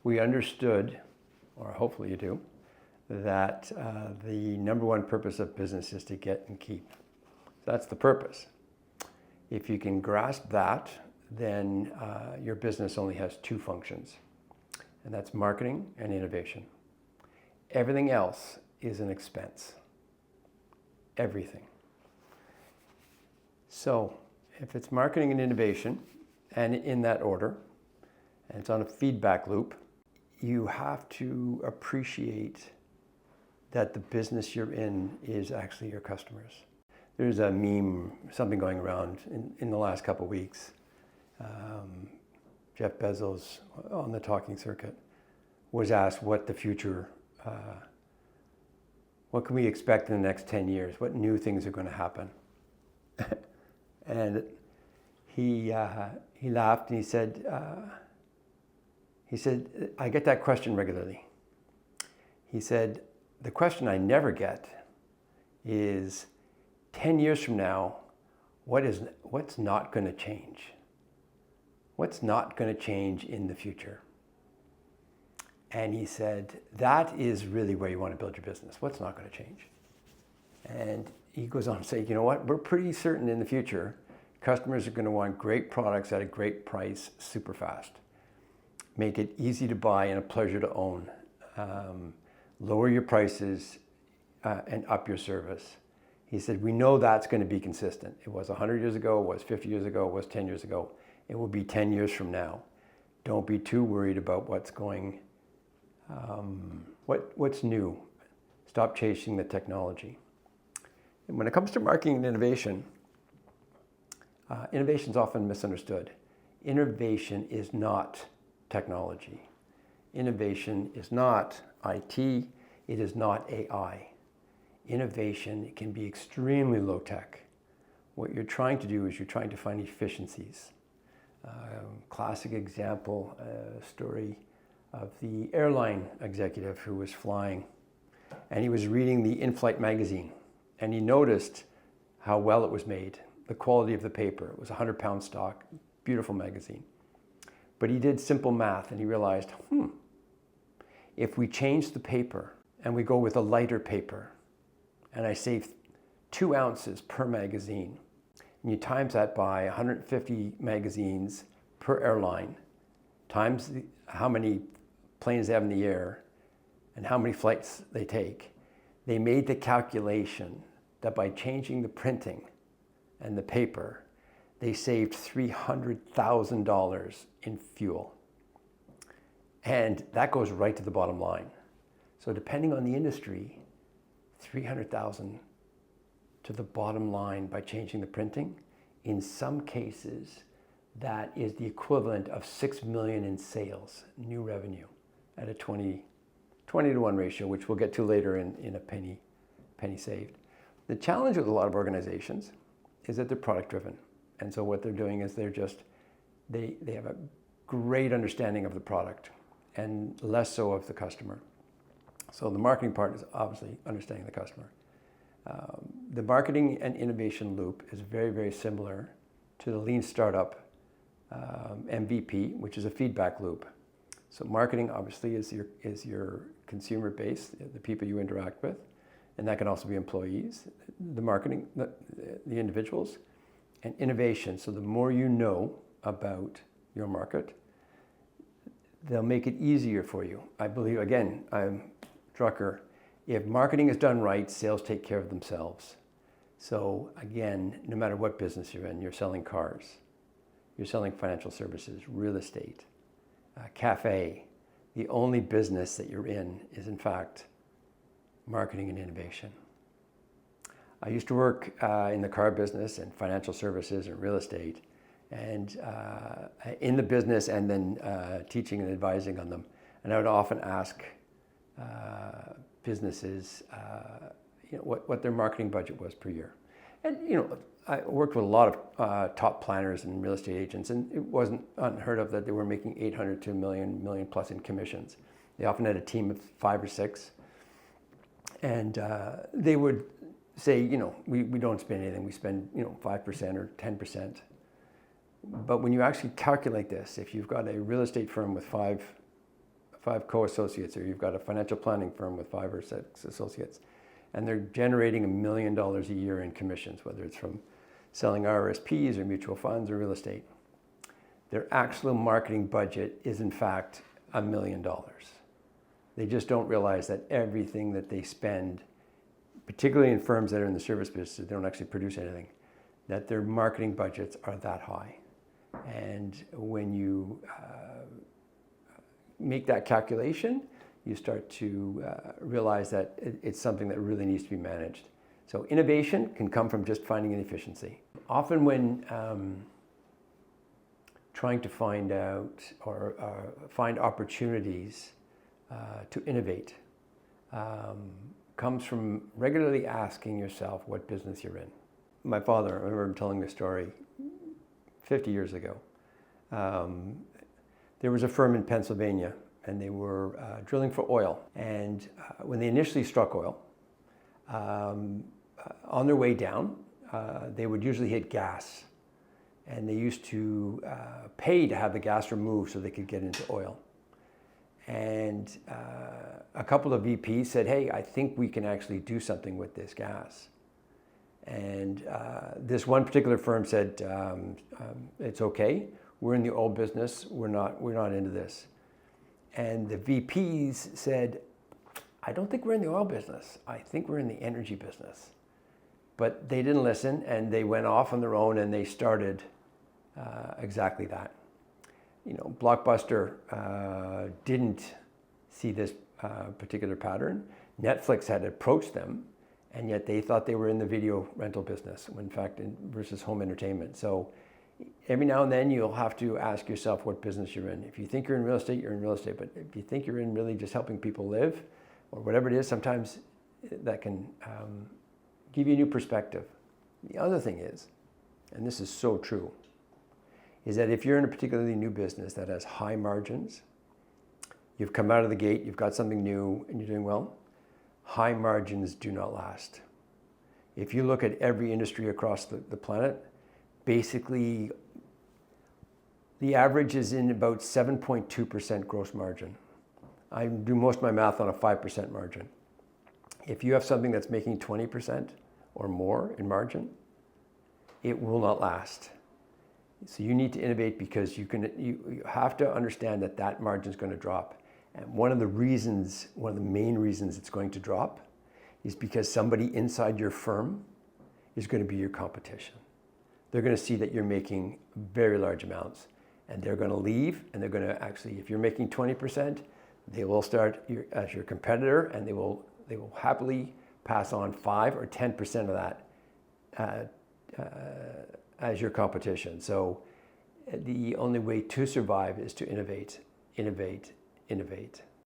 we understood, or hopefully you do, that the number one purpose of business is to get and keep. That's the purpose. If you can grasp that, then your business only has two functions, and that's marketing and innovation. Everything else is an expense. Everything. So if it's marketing and innovation, and in that order, and it's on a feedback loop, you have to appreciate that the business you're in is actually your customers. There's a meme, something going around in the last couple of weeks. Jeff Bezos on the talking circuit was asked what the future, what can we expect in the next 10 years? What new things are going to happen? And he laughed and he said, I get that question regularly. He said, the question I never get is 10 years from now, what's not going to change? What's not going to change in the future? And he said, that is really where you want to build your business. What's not going to change? And he goes on to say, you know what? We're pretty certain in the future, customers are going to want great products at a great price super fast. Make it easy to buy and a pleasure to own. Lower your prices and up your service. He said, we know that's going to be consistent. It was 100 years ago, it was 50 years ago, it was 10 years ago. It will be 10 years from now. Don't be too worried about what's going, what's new. Stop chasing the technology. And when it comes to marketing and innovation, innovation is often misunderstood. Innovation is not technology. Innovation is not IT. It is not AI. Innovation can be extremely low tech. What you're trying to do is you're trying to find efficiencies. Classic example, story of the airline executive who was flying, and he was reading the in-flight magazine, and he noticed how well it was made, the quality of the paper. It was 100-pound stock, beautiful magazine. But he did simple math and he realized, if we change the paper and we go with a lighter paper, and I save 2 ounces per magazine, and you times that by 150 magazines per airline, times how many planes they have in the air and how many flights they take, they made the calculation that by changing the printing and the paper, they saved $300,000 in fuel. And that goes right to the bottom line. So depending on the industry, $300,000 to the bottom line by changing the printing. In some cases, that is the equivalent of $6 million in sales, new revenue, at a 20 to 1 ratio, which we'll get to later in a penny saved. The challenge with a lot of organizations is that they're product driven. And so what they're doing is they have a great understanding of the product and less so of the customer. So the marketing part is obviously understanding the customer. The marketing and innovation loop is very, very similar to the lean startup MVP, which is a feedback loop. So marketing obviously is your consumer base, the people you interact with, and that can also be employees, the marketing, the individuals, and innovation. So the more you know about your market, they'll make it easier for you. I believe, again, I'm Drucker, if marketing is done right, sales take care of themselves. So again, no matter what business you're in, you're selling cars, you're selling financial services, real estate, cafe, the only business that you're in is in fact marketing and innovation. I used to work in the car business and financial services and real estate, and in the business and then teaching and advising on them. And I would often ask businesses what their marketing budget was per year. And I worked with a lot of top planners and real estate agents, and it wasn't unheard of that they were making $800 to $1 million plus in commissions. They often had a team of 5 or 6, and they would say, we don't spend anything. We spend 5% or 10%. But when you actually calculate this, if you've got a real estate firm with five five co-associates, or you've got a financial planning firm with 5 or 6 associates, and they're generating $1 million a year in commissions, whether it's from selling RRSPs or mutual funds or real estate. Their actual marketing budget is in fact $1 million. They just don't realize that everything that they spend, particularly in firms that are in the service business, they don't actually produce anything, that their marketing budgets are that high. And when you make that calculation, you start to realize that it's something that really needs to be managed. So innovation can come from just finding an efficiency. Often when trying to find out or find opportunities to innovate comes from regularly asking yourself what business you're in. My father, I remember him telling me a story 50 years ago. There was a firm in Pennsylvania, and they were drilling for oil. And when they initially struck oil, on their way down, they would usually hit gas. And they used to pay to have the gas removed so they could get into oil. And a couple of VPs said, hey, I think we can actually do something with this gas. And this one particular firm said, it's okay. We're in the oil business. We're not into this. And the VPs said, I don't think we're in the oil business. I think we're in the energy business. But they didn't listen, and they went off on their own, and they started exactly that. You know, Blockbuster didn't see this particular pattern. Netflix had approached them, and yet they thought they were in the video rental business, when in fact, versus home entertainment. So every now and then you'll have to ask yourself what business you're in. If you think you're in real estate, you're in real estate. But if you think you're in really just helping people live, or whatever it is, sometimes that can give you a new perspective. The other thing is, and this is so true, is that if you're in a particularly new business that has high margins, you've come out of the gate, you've got something new, and you're doing well, high margins do not last. If you look at every industry across the planet, basically the average is in about 7.2% gross margin. I do most of my math on a 5% margin. If you have something that's making 20% or more in margin, it will not last. So you need to innovate, because you have to understand that that margin is going to drop. And one of the main reasons it's going to drop is because somebody inside your firm is going to be your competition. They're going to see that you're making very large amounts, and they're going to leave, and they're going to actually, if you're making 20%, they will start as your competitor, and they will happily pass on 5 or 10% of that as your competition. So the only way to survive is to innovate, innovate, innovate.